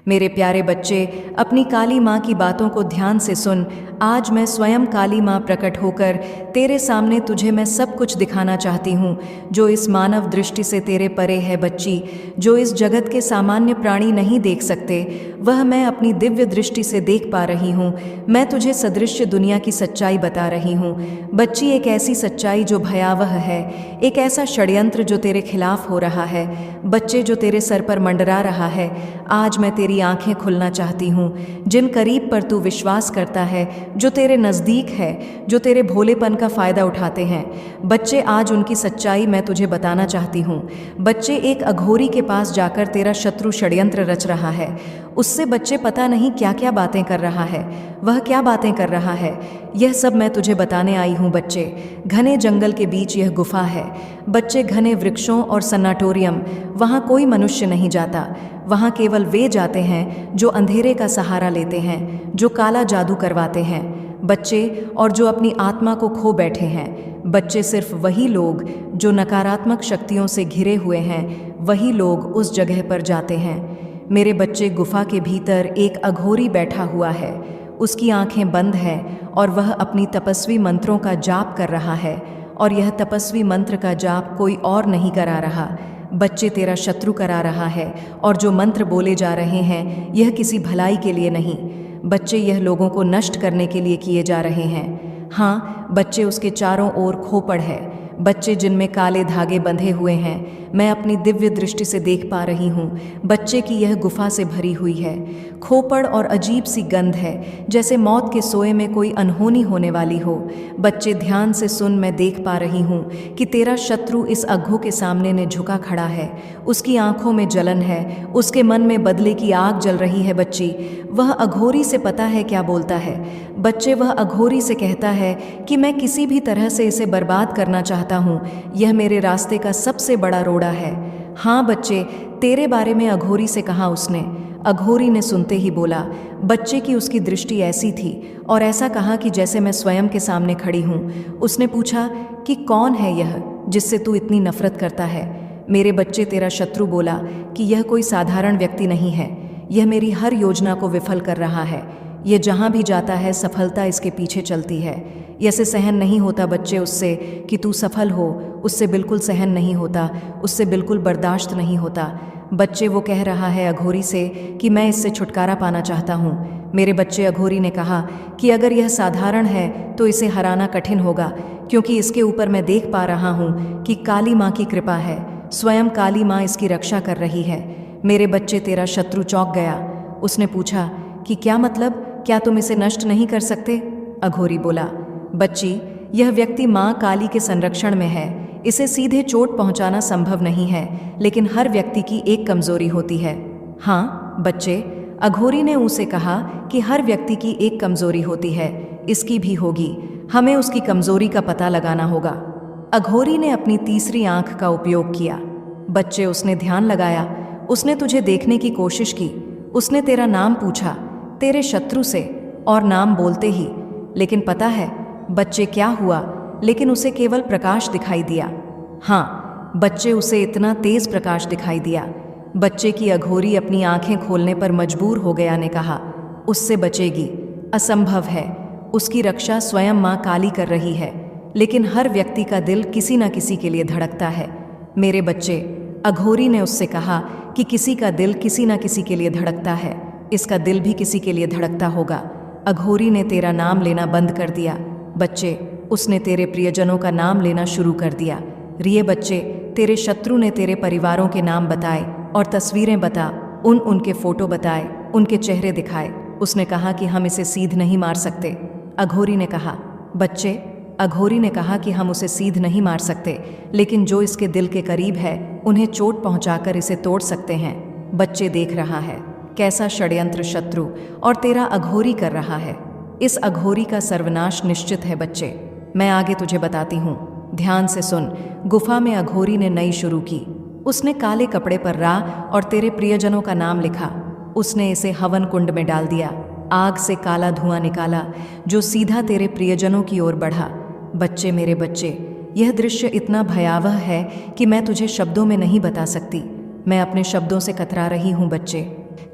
मेरे प्यारे बच्चे, अपनी काली माँ की बातों को ध्यान से सुन। आज मैं स्वयं काली माँ प्रकट होकर तेरे सामने तुझे मैं सब कुछ दिखाना चाहती हूँ, जो इस मानव दृष्टि से तेरे परे है बच्ची। जो इस जगत के सामान्य प्राणी नहीं देख सकते, वह मैं अपनी दिव्य दृष्टि से देख पा रही हूँ। मैं तुझे सदृश्य दुनिया की सच्चाई बता रही हूँ बच्ची, एक ऐसी सच्चाई जो भयावह है, एक ऐसा षड्यंत्र जो तेरे खिलाफ हो रहा है बच्चे, जो तेरे सर पर मंडरा रहा है। आज मैं तेरी आंखें खुलना चाहती हूँ। जिन करीब पर तू विश्वास करता है, जो तेरे नज़दीक है, जो तेरे भोलेपन का फ़ायदा उठाते हैं बच्चे, आज उनकी सच्चाई मैं तुझे बताना चाहती हूँ बच्चे। एक अघोरी के पास जाकर तेरा शत्रु षड्यंत्र रच रहा है। उससे बच्चे पता नहीं क्या क्या बातें कर रहा है। वह क्या बातें कर रहा है, यह सब मैं तुझे बताने आई हूँ बच्चे। घने जंगल के बीच यह गुफा है बच्चे, घने वृक्षों और सन्नाटोरियम। वहाँ कोई मनुष्य नहीं जाता। वहाँ केवल वे जाते हैं जो अंधेरे का सहारा लेते हैं, जो काला जादू करवाते हैं बच्चे, और जो अपनी आत्मा को खो बैठे हैं बच्चे। सिर्फ वही लोग जो नकारात्मक शक्तियों से घिरे हुए हैं, वही लोग उस जगह पर जाते हैं मेरे बच्चे। गुफा के भीतर एक अघोरी बैठा हुआ है। उसकी आंखें बंद हैं और वह अपनी तपस्वी मंत्रों का जाप कर रहा है। और यह तपस्वी मंत्र का जाप कोई और नहीं करा रहा बच्चे, तेरा शत्रु करा रहा है। और जो मंत्र बोले जा रहे हैं, यह किसी भलाई के लिए नहीं बच्चे, यह लोगों को नष्ट करने के लिए किए जा रहे हैं। हाँ बच्चे, उसके चारों ओर खोपड़ है बच्चे, जिनमें काले धागे बंधे हुए हैं। मैं अपनी दिव्य दृष्टि से देख पा रही हूँ बच्चे की यह गुफा से भरी हुई है। खोपड़ और अजीब सी गंध है, जैसे मौत के सोए में कोई अनहोनी होने वाली हो बच्चे। ध्यान से सुन, मैं देख पा रही हूँ कि तेरा शत्रु इस अघो के सामने ने झुका खड़ा है। उसकी आंखों में जलन है, उसके मन में बदले की आग जल रही है बच्ची। वह अघोरी से पता है क्या बोलता है बच्चे। वह अघोरी से कहता है कि मैं किसी भी तरह से इसे बर्बाद करना चाहता हूँ। यह मेरे रास्ते का सबसे बड़ा रोड़ा है। हाँ बच्चे, तेरे बारे में अघोरी से कहा उसने। अघोरी ने सुनते ही बोला बच्चे की उसकी दृष्टि ऐसी थी और ऐसा कहा कि जैसे मैं स्वयं के सामने खड़ी हूँ। उसने पूछा कि कौन है यह जिससे तू इतनी नफरत करता है। मेरे बच्चे, तेरा शत्रु बोला कि यह कोई साधारण व्यक्ति नहीं है। यह मेरी हर योजना को विफल कर रहा है। यह जहाँ भी जाता है, सफलता इसके पीछे चलती है। ऐसे सहन नहीं होता बच्चे उससे कि तू सफल हो। उससे बिल्कुल सहन नहीं होता, उससे बिल्कुल बर्दाश्त नहीं होता बच्चे। वो कह रहा है अघोरी से कि मैं इससे छुटकारा पाना चाहता हूँ। मेरे बच्चे, अघोरी ने कहा कि अगर यह साधारण है तो इसे हराना कठिन होगा, क्योंकि इसके ऊपर मैं देख पा रहा हूँ कि काली माँ की कृपा है। स्वयं काली माँ इसकी रक्षा कर रही है। मेरे बच्चे, तेरा शत्रु चौंक गया। उसने पूछा कि क्या मतलब, क्या तुम इसे नष्ट नहीं कर सकते? अघोरी बोला बच्ची, यह व्यक्ति माँ काली के संरक्षण में है। इसे सीधे चोट पहुंचाना संभव नहीं है, लेकिन हर व्यक्ति की एक कमजोरी होती है। हाँ बच्चे, अघोरी ने उसे कहा कि हर व्यक्ति की एक कमजोरी होती है, इसकी भी होगी। हमें उसकी कमजोरी का पता लगाना होगा। अघोरी ने अपनी तीसरी आंख का उपयोग किया बच्चे। उसने ध्यान लगाया, उसने तुझे देखने की कोशिश की। उसने तेरा नाम पूछा तेरे शत्रु से, और नाम बोलते ही, लेकिन पता है बच्चे क्या हुआ? लेकिन उसे केवल प्रकाश दिखाई दिया। हाँ बच्चे, उसे इतना तेज प्रकाश दिखाई दिया बच्चे की अघोरी अपनी आंखें खोलने पर मजबूर हो गया ने कहा उससे बचेगी, असंभव है। उसकी रक्षा स्वयं माँ काली कर रही है। लेकिन हर व्यक्ति का दिल किसी न किसी के लिए धड़कता है मेरे बच्चे। अघोरी ने उससे कहा कि किसी का दिल किसी न किसी के लिए धड़कता है, इसका दिल भी किसी के लिए धड़कता होगा। अघोरी ने तेरा नाम लेना बंद कर दिया बच्चे। उसने तेरे प्रियजनों का नाम लेना शुरू कर दिया। रिये बच्चे, तेरे शत्रु ने तेरे परिवारों के नाम बताए और तस्वीरें बता, उनके फोटो बताए, उनके चेहरे दिखाए। उसने कहा कि हम इसे सीध नहीं मार सकते। अघोरी ने कहा बच्चे, अघोरी ने कहा कि हम उसे सीध नहीं मार सकते, लेकिन जो इसके दिल के करीब है उन्हें चोट पहुंचाकर इसे तोड़ सकते हैं। बच्चे, देख रहा है कैसा षड्यंत्र शत्रु और तेरा अघोरी कर रहा है। इस अघोरी का सर्वनाश निश्चित है बच्चे। मैं आगे तुझे बताती हूँ, ध्यान से सुन। गुफा में अघोरी ने नई शुरू की। उसने काले कपड़े पर रा और तेरे प्रियजनों का नाम लिखा। उसने इसे हवन कुंड में डाल दिया। आग से काला धुआं निकाला जो सीधा तेरे प्रियजनों की ओर बढ़ा। बच्चे, मेरे बच्चे, यह दृश्य इतना भयावह है कि मैं तुझे शब्दों में नहीं बता सकती। मैं अपने शब्दों से कतरा रही हूँ बच्चे।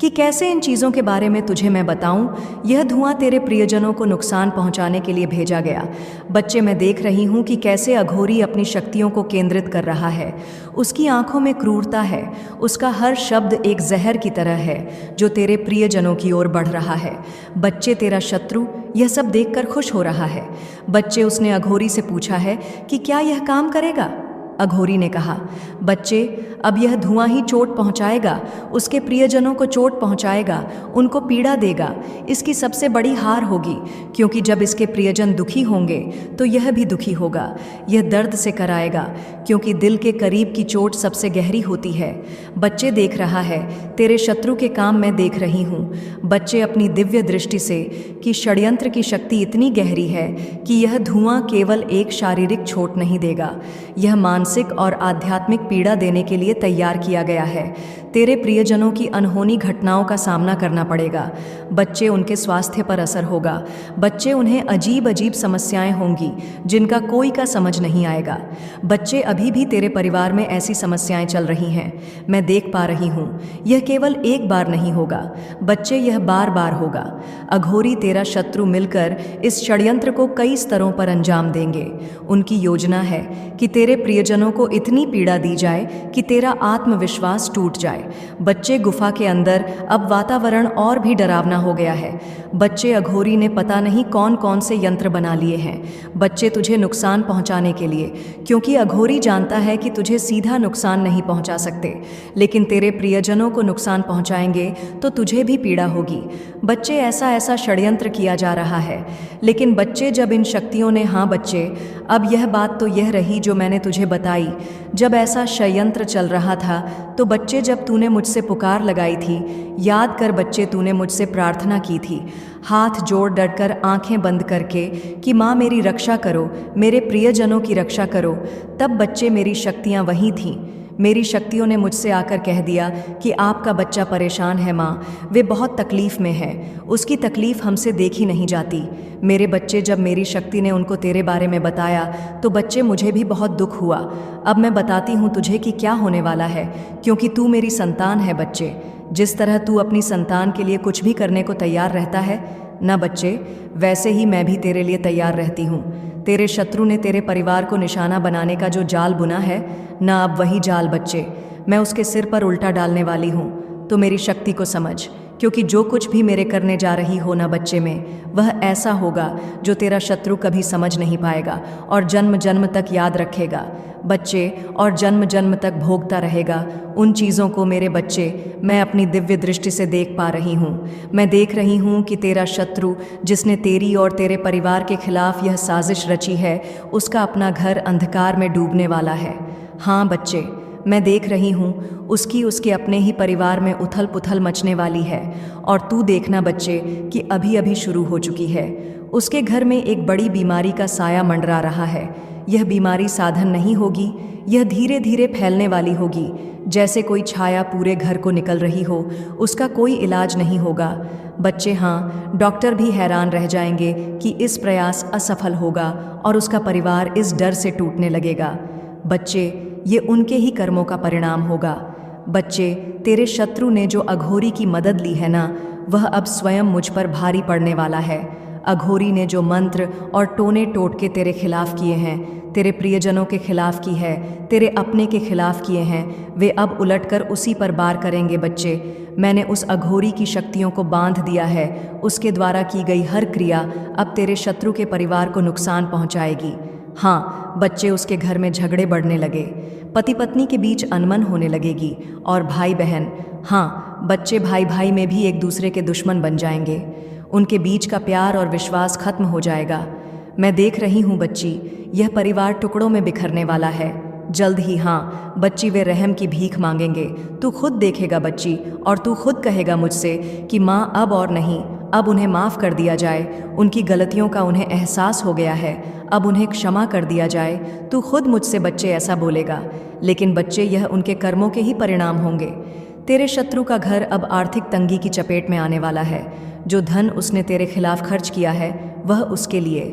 कि कैसे इन चीज़ों के बारे में तुझे मैं बताऊं। यह धुआं तेरे प्रियजनों को नुकसान पहुंचाने के लिए भेजा गया। बच्चे, मैं देख रही हूं कि कैसे अघोरी अपनी शक्तियों को केंद्रित कर रहा है। उसकी आंखों में क्रूरता है, उसका हर शब्द एक जहर की तरह है जो तेरे प्रियजनों की ओर बढ़ रहा है। बच्चे, तेरा शत्रु यह सब देखकर खुश हो रहा है। बच्चे, उसने अघोरी से पूछा है कि क्या यह काम करेगा। अघोरी ने कहा, बच्चे, अब यह धुआं ही चोट पहुंचाएगा, उसके प्रियजनों को चोट पहुंचाएगा, उनको पीड़ा देगा। इसकी सबसे बड़ी हार होगी, क्योंकि जब इसके प्रियजन दुखी होंगे तो यह भी दुखी होगा। यह दर्द से कराएगा, क्योंकि दिल के करीब की चोट सबसे गहरी होती है। बच्चे, देख रहा है, तेरे शत्रु के काम मैं देख रही हूँ। बच्चे, अपनी दिव्य दृष्टि से कि षड्यंत्र की शक्ति इतनी गहरी है कि यह धुआं केवल एक शारीरिक चोट नहीं देगा, यह मानसिक और आध्यात्मिक पीड़ा देने के लिए तैयार किया गया है। तेरे प्रियजनों की अनहोनी घटनाओं का सामना करना पड़ेगा। बच्चे, उनके स्वास्थ्य पर असर होगा। बच्चे, उन्हें अजीब अजीब समस्याएं होंगी जिनका कोई का समझ नहीं आएगा। बच्चे, अभी भी तेरे परिवार में ऐसी समस्याएं चल रही हैं, मैं देख पा रही हूँ। यह केवल एक बार नहीं होगा बच्चे, यह बार बार होगा। अघोरी, तेरा शत्रु मिलकर इस षड्यंत्र को कई स्तरों पर अंजाम देंगे। उनकी योजना है कि तेरे प्रियजनों को इतनी पीड़ा दी जाए कि तेरा आत्मविश्वास टूट जाए। बच्चे, गुफा के अंदर अब वातावरण और भी डरावना हो गया है। बच्चे, अघोरी ने पता नहीं कौन कौन से यंत्र बना लिए हैं बच्चे, तुझे नुकसान पहुंचाने के लिए, क्योंकि अघोरी जानता है कि तुझे सीधा नुकसान नहीं पहुंचा सकते, लेकिन तेरे प्रियजनों को नुकसान पहुंचाएंगे तो तुझे भी पीड़ा होगी। बच्चे, ऐसा ऐसा षड्यंत्र किया जा रहा है। लेकिन बच्चे, जब इन शक्तियों ने, हाँ बच्चे, अब यह बात तो यह रही जो मैंने तुझे बताई। जब ऐसा षड्यंत्र चल रहा था तो बच्चे, जब तूने मुझसे पुकार लगाई थी, याद कर बच्चे, तूने मुझसे प्रार्थना की थी, हाथ जोड़ डटकर, आंखें बंद करके, कि माँ मेरी रक्षा करो, मेरे प्रियजनों की रक्षा करो। तब बच्चे, मेरी शक्तियाँ वहीं थीं। मेरी शक्तियों ने मुझसे आकर कह दिया कि आपका बच्चा परेशान है माँ, वे बहुत तकलीफ़ में है, उसकी तकलीफ़ हमसे देखी नहीं जाती। मेरे बच्चे, जब मेरी शक्ति ने उनको तेरे बारे में बताया तो बच्चे, मुझे भी बहुत दुख हुआ। अब मैं बताती हूँ तुझे कि क्या होने वाला है, क्योंकि तू मेरी संतान है बच्चे। जिस तरह तू अपनी संतान के लिए कुछ भी करने को तैयार रहता है ना बच्चे, वैसे ही मैं भी तेरे लिए तैयार रहती हूँ। तेरे शत्रु ने तेरे परिवार को निशाना बनाने का जो जाल बुना है ना, अब वही जाल बच्चे मैं उसके सिर पर उल्टा डालने वाली हूँ। तो मेरी शक्ति को समझ, क्योंकि जो कुछ भी मेरे करने जा रही हो ना बच्चे में, वह ऐसा होगा जो तेरा शत्रु कभी समझ नहीं पाएगा और जन्म जन्म तक याद रखेगा बच्चे, और जन्म जन्म तक भोगता रहेगा उन चीज़ों को। मेरे बच्चे, मैं अपनी दिव्य दृष्टि से देख पा रही हूँ। मैं देख रही हूँ कि तेरा शत्रु, जिसने तेरी और तेरे परिवार के खिलाफ यह साजिश रची है, उसका अपना घर अंधकार में डूबने वाला है। हाँ बच्चे, मैं देख रही हूँ उसकी, उसके अपने ही परिवार में उथल पुथल मचने वाली है। और तू देखना बच्चे कि अभी अभी शुरू हो चुकी है। उसके घर में एक बड़ी बीमारी का साया मंडरा रहा है। यह बीमारी साधन नहीं होगी, यह धीरे धीरे फैलने वाली होगी, जैसे कोई छाया पूरे घर को निकल रही हो। उसका कोई इलाज नहीं होगा बच्चे। हाँ, डॉक्टर भी हैरान रह जाएंगे कि इस प्रयास असफल होगा और उसका परिवार इस डर से टूटने लगेगा। बच्चे, ये उनके ही कर्मों का परिणाम होगा। बच्चे, तेरे शत्रु ने जो अघोरी की मदद ली है ना, वह अब स्वयं मुझ पर भारी पड़ने वाला है। अघोरी ने जो मंत्र और टोने टोटके तेरे खिलाफ किए हैं, तेरे प्रियजनों के खिलाफ की है, तेरे अपने के खिलाफ किए हैं, वे अब उलटकर उसी पर वार करेंगे बच्चे। मैंने उस अघोरी की शक्तियों को बांध दिया है। उसके द्वारा की गई हर क्रिया अब तेरे शत्रु के परिवार को नुकसान पहुंचाएगी। हाँ बच्चे, उसके घर में झगड़े बढ़ने लगे, पति पत्नी के बीच अनबन होने लगेगी, और भाई बहन, हाँ बच्चे, भाई भाई में भी एक दूसरे के दुश्मन बन जाएंगे। उनके बीच का प्यार और विश्वास खत्म हो जाएगा। मैं देख रही हूँ बच्ची, यह परिवार टुकड़ों में बिखरने वाला है जल्द ही। हाँ बच्ची, वे रहम की भीख मांगेंगे। तू खुद देखेगा बच्ची, और तू खुद कहेगा मुझसे कि माँ अब और नहीं, अब उन्हें माफ़ कर दिया जाए। उनकी गलतियों का उन्हें एहसास हो गया है, अब उन्हें क्षमा कर दिया जाए। तू खुद मुझसे बच्चे ऐसा बोलेगा। लेकिन बच्चे, यह उनके कर्मों के ही परिणाम होंगे। तेरे शत्रु का घर अब आर्थिक तंगी की चपेट में आने वाला है। जो धन उसने तेरे खिलाफ खर्च किया है, वह उसके लिए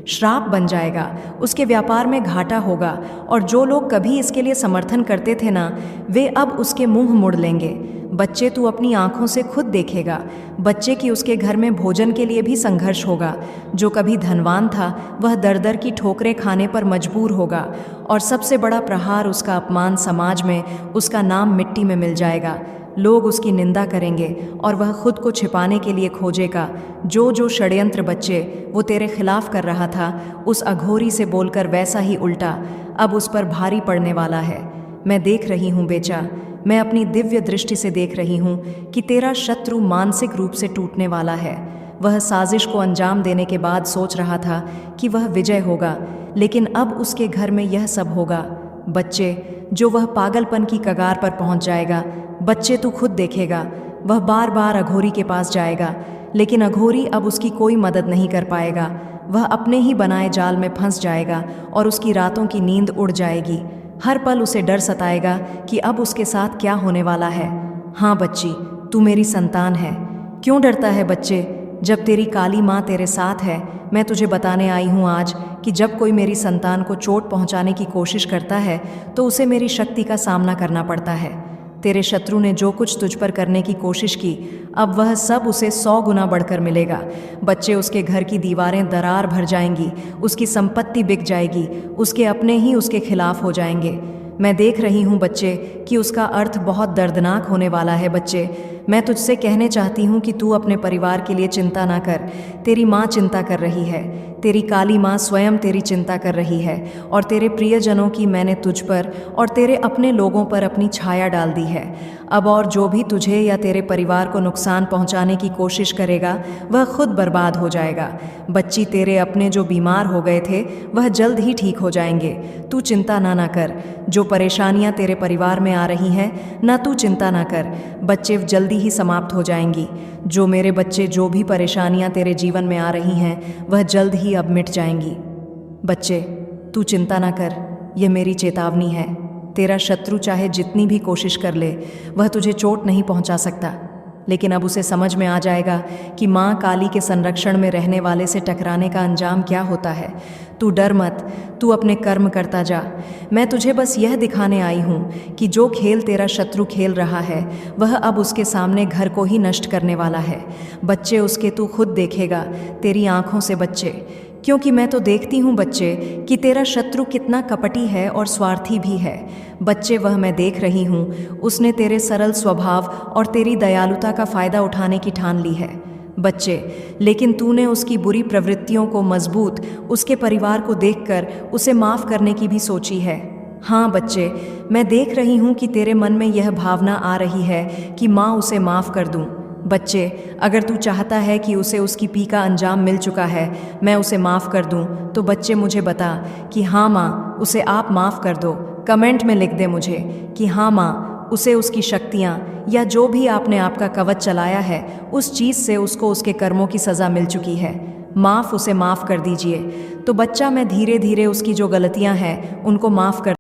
श्राप बन जाएगा, उसके व्यापार में घाटा होगा और जो लोग कभी इसके लिए समर्थन करते थे ना, वे अब उसके मुंह मोड़ लेंगे। बच्चे तू अपनी आंखों से खुद देखेगा बच्चे कि उसके घर में भोजन के लिए भी संघर्ष होगा। जो कभी धनवान था वह दर दर की ठोकरें खाने पर मजबूर होगा और सबसे बड़ा प्रहार उसका अपमान समाज में, उसका नाम मिट्टी में मिल जाएगा। लोग उसकी निंदा करेंगे और वह खुद को छिपाने के लिए खोजेगा। जो जो षड्यंत्र बच्चे वो तेरे खिलाफ कर रहा था, उस अघोरी से बोलकर वैसा ही उल्टा अब उस पर भारी पड़ने वाला है। मैं देख रही हूँ बेचा, मैं अपनी दिव्य दृष्टि से देख रही हूँ कि तेरा शत्रु मानसिक रूप से टूटने वाला है। वह साजिश को अंजाम देने के बाद सोच रहा था कि वह विजय होगा, लेकिन अब उसके घर में यह सब होगा। बच्चे, जो वह पागलपन की कगार पर पहुंच जाएगा, बच्चे तू खुद देखेगा। वह बार बार अघोरी के पास जाएगा, लेकिन अघोरी अब उसकी कोई मदद नहीं कर पाएगा। वह अपने ही बनाए जाल में फंस जाएगा और उसकी रातों की नींद उड़ जाएगी। हर पल उसे डर सताएगा कि अब उसके साथ क्या होने वाला है। हाँ बच्ची, तू मेरी संतान है। क्यों डरता है बच्चे, जब तेरी काली माँ तेरे साथ है। मैं तुझे बताने आई हूँ आज कि जब कोई मेरी संतान को चोट पहुँचाने की कोशिश करता है तो उसे मेरी शक्ति का सामना करना पड़ता है। तेरे शत्रु ने जो कुछ तुझ पर करने की कोशिश की, अब वह सब उसे 100 गुना बढ़कर मिलेगा। बच्चे, उसके घर की दीवारें दरार भर जाएंगी, उसकी संपत्ति बिक जाएगी, उसके अपने ही उसके खिलाफ हो जाएंगे। मैं देख रही हूँ बच्चे कि उसका अर्थ बहुत दर्दनाक होने वाला है। बच्चे, मैं तुझसे कहने चाहती हूँ कि तू अपने परिवार के लिए चिंता ना कर। तेरी माँ चिंता कर रही है, तेरी काली माँ स्वयं तेरी चिंता कर रही है और तेरे प्रियजनों की मैंने तुझ पर और तेरे अपने लोगों पर अपनी छाया डाल दी है। अब और जो भी तुझे या तेरे परिवार को नुकसान पहुंचाने की कोशिश करेगा वह खुद बर्बाद हो जाएगा। बच्ची, तेरे अपने जो बीमार हो गए थे वह जल्द ही ठीक हो जाएंगे। तू चिंता ना कर। जो परेशानियां तेरे परिवार में आ रही हैं ना, तू चिंता ना कर। बच्चे, जल्दी ही समाप्त हो जाएंगी। जो मेरे बच्चे, जो भी परेशानियां तेरे जीवन में आ रही हैं वह जल्द ही अब मिट जाएंगी। बच्चे, तू चिंता ना कर, यह मेरी चेतावनी है। तेरा शत्रु चाहे जितनी भी कोशिश कर ले, वह तुझे चोट नहीं पहुंचा सकता। लेकिन अब उसे समझ में आ जाएगा कि माँ काली के संरक्षण में रहने वाले से टकराने का अंजाम क्या होता है। तू डर मत, तू अपने कर्म करता जा। मैं तुझे बस यह दिखाने आई हूँ कि जो खेल तेरा शत्रु खेल रहा है वह अब उसके सामने घर को ही नष्ट करने वाला है। बच्चे, उसके तू खुद देखेगा तेरी आंखों से बच्चे, क्योंकि मैं तो देखती हूँ बच्चे कि तेरा शत्रु कितना कपटी है और स्वार्थी भी है। बच्चे, वह मैं देख रही हूँ, उसने तेरे सरल स्वभाव और तेरी दयालुता का फ़ायदा उठाने की ठान ली है। बच्चे, लेकिन तूने उसकी बुरी प्रवृत्तियों को मजबूत, उसके परिवार को देखकर उसे माफ़ करने की भी सोची है। हाँ बच्चे, मैं देख रही हूँ कि तेरे मन में यह भावना आ रही है कि माँ उसे माफ़ कर दूँ। बच्चे, अगर तू चाहता है कि उसे उसकी पी का अंजाम मिल चुका है, मैं उसे माफ़ कर दूं, तो बच्चे मुझे बता कि हाँ माँ, उसे आप माफ़ कर दो। कमेंट में लिख दे मुझे कि हाँ माँ, उसे उसकी शक्तियाँ या जो भी आपने आपका कवच चलाया है उस चीज़ से उसको उसके कर्मों की सज़ा मिल चुकी है। उसे माफ़ कर दीजिए। तो बच्चा, मैं धीरे धीरे उसकी जो गलतियाँ हैं उनको माफ़ कर